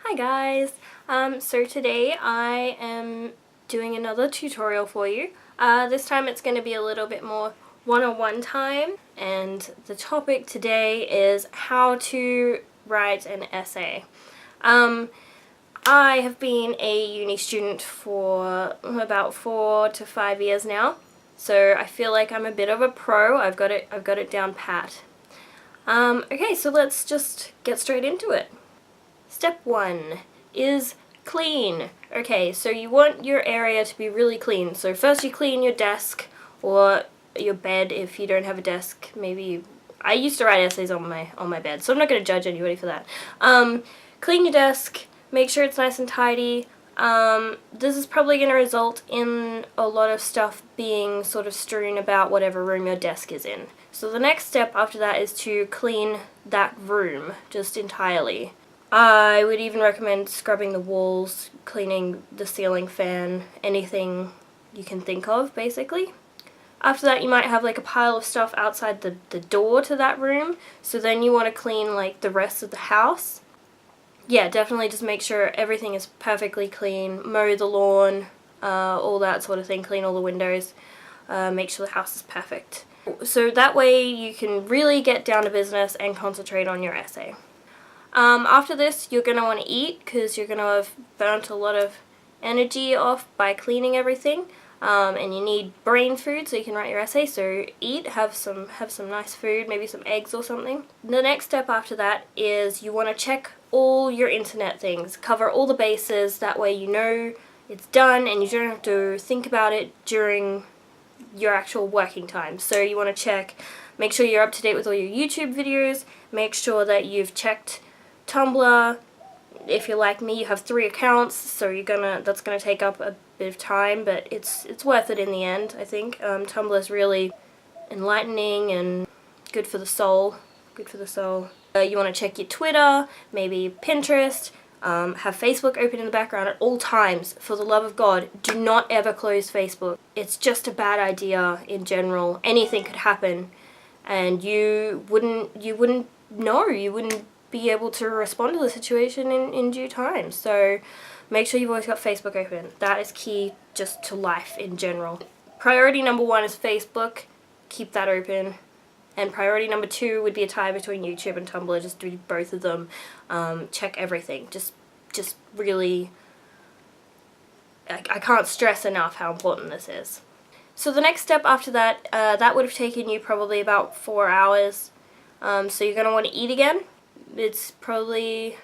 Hi guys! So today I am doing another tutorial for you. This time it's going to be a little bit more one-on-one time, and the topic today is how to write an essay. I have been a uni student for about 4 to 5 years now, so I feel like I'm a bit of a pro. I've got it down pat. Okay, so let's just get straight into it. Step 1 is clean. Okay, so you want your area to be really clean. So first you clean your desk or your bed if you don't have a desk. Maybe I used to write essays on my bed, so I'm not going to judge anybody for that. Clean your desk, make sure it's nice and tidy. This is probably going to result in a lot of stuff being sort of strewn about whatever room your desk is in. So the next step after that is to clean that room just entirely. I would even recommend scrubbing the walls, cleaning the ceiling fan, anything you can think of, basically. After that, you might have like a pile of stuff outside the door to that room, so then you want to clean like the rest of the house. Yeah, definitely just make sure everything is perfectly clean, mow the lawn, all that sort of thing, clean all the windows, make sure the house is perfect. So that way you can really get down to business and concentrate on your essay. After this, you're going to want to eat because you're going to have burnt a lot of energy off by cleaning everything, and you need brain food so you can write your essay. So eat, have some nice food, maybe some eggs or something. The next step after that is you want to check all your internet things, cover all the bases, that way you know it's done and you don't have to think about it during your actual working time. So you want to check, make sure you're up to date with all your YouTube videos, make sure that you've checked Tumblr. If you're like me, you have 3 accounts, so that's gonna take up a bit of time, but it's worth it in the end, I think. Tumblr is really enlightening and good for the soul. Good for the soul. You want to check your Twitter, maybe Pinterest. Have Facebook open in the background at all times. For the love of God, do not ever close Facebook. It's just a bad idea in general. Anything could happen, and you wouldn't know. You wouldn't be able to respond to the situation in due time. So make sure you've always got Facebook open. That is key just to life in general. Priority number 1 is Facebook. Keep that open. And priority number 2 would be a tie between YouTube and Tumblr. Just do both of them. Check everything. Just really, I can't stress enough how important this is. So the next step after that, that would have taken you probably about 4 hours. So you're going to want to eat again. It's probably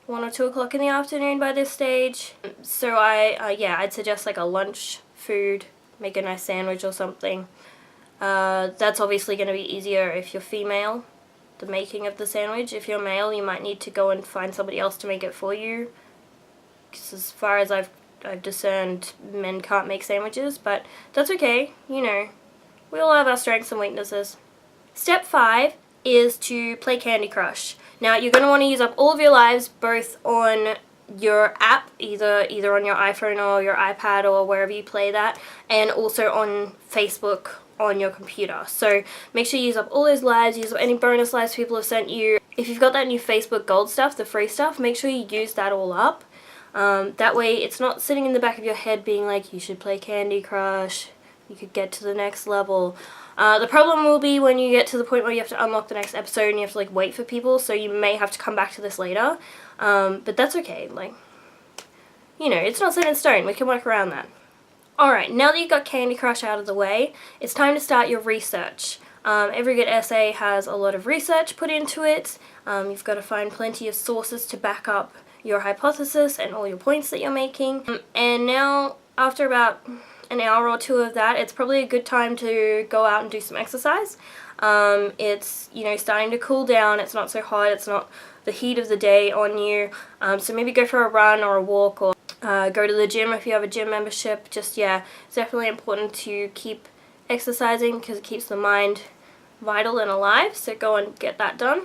1 or 2 o'clock in the afternoon by this stage. So I'd suggest like a lunch food, make a nice sandwich or something. That's obviously going to be easier if you're female, the making of the sandwich. If you're male, you might need to go and find somebody else to make it for you. Because as far as I've discerned, men can't make sandwiches, but that's okay. You know, we all have our strengths and weaknesses. Step 5 is to play Candy Crush. Now you're going to want to use up all of your lives, both on your app, either on your iPhone or your iPad or wherever you play that, and also on Facebook on your computer. So make sure you use up all those lives, use up any bonus lives people have sent you. If you've got that new Facebook Gold stuff, the free stuff, make sure you use that all up. That way it's not sitting in the back of your head being like, you should play Candy Crush, you could get to the next level. The problem will be when you get to the point where you have to unlock the next episode and you have to like wait for people, so you may have to come back to this later. But that's okay, like, you know, it's not set in stone, we can work around that. Alright, now that you've got Candy Crush out of the way, it's time to start your research. Every good essay has a lot of research put into it. You've got to find plenty of sources to back up your hypothesis and all your points that you're making. And now, after about an hour or 2 of that, it's probably a good time to go out and do some exercise. It's, you know, starting to cool down, it's not so hot, it's not the heat of the day on you, so maybe go for a run or a walk, or go to the gym if you have a gym membership. Just, yeah, it's definitely important to keep exercising because it keeps the mind vital and alive, so go and get that done.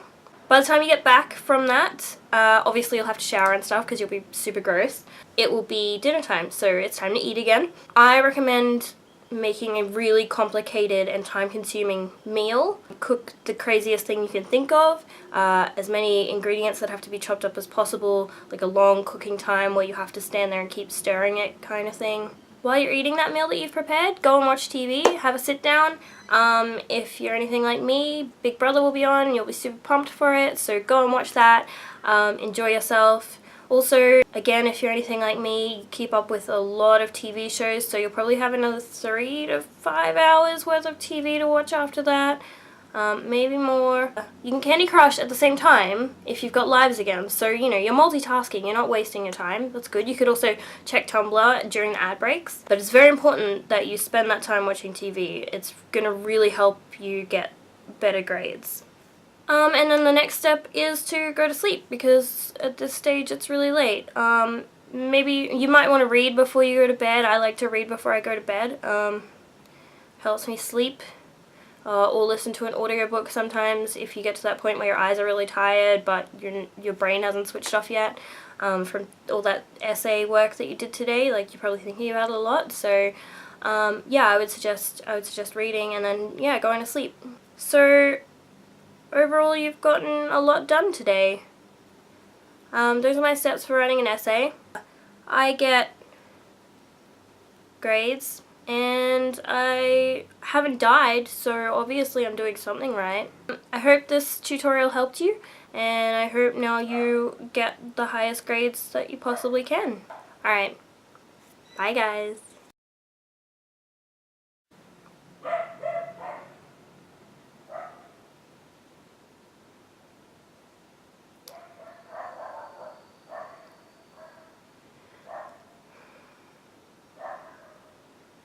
By the time you get back from that, obviously you'll have to shower and stuff because you'll be super gross. It will be dinner time, so it's time to eat again. I recommend making a really complicated and time-consuming meal. Cook the craziest thing you can think of, as many ingredients that have to be chopped up as possible, like a long cooking time where you have to stand there and keep stirring it kind of thing. While you're eating that meal that you've prepared, go and watch TV, have a sit down. If you're anything like me, Big Brother will be on, you'll be super pumped for it, so go and watch that, enjoy yourself. Also, again, if you're anything like me, you keep up with a lot of TV shows, so you'll probably have another 3 to 5 hours worth of TV to watch after that. Maybe more. You can Candy Crush at the same time if you've got lives again, so you know, you're multitasking, you're not wasting your time, that's good. You could also check Tumblr during the ad breaks, but it's very important that you spend that time watching TV. It's gonna really help you get better grades. And then the next step is to go to sleep, because at this stage it's really late. Maybe you might want to read before you go to bed. I like to read before I go to bed. Helps me sleep. Or listen to an audiobook sometimes if you get to that point where your eyes are really tired but your brain hasn't switched off yet from all that essay work that you did today. Like, you're probably thinking about it a lot. So yeah, I would suggest reading and then, yeah, going to sleep. So overall, you've gotten a lot done today. Those are my steps for writing an essay. I get grades, and I haven't died, so obviously I'm doing something right. I hope this tutorial helped you, and I hope now you get the highest grades that you possibly can. Alright, bye guys.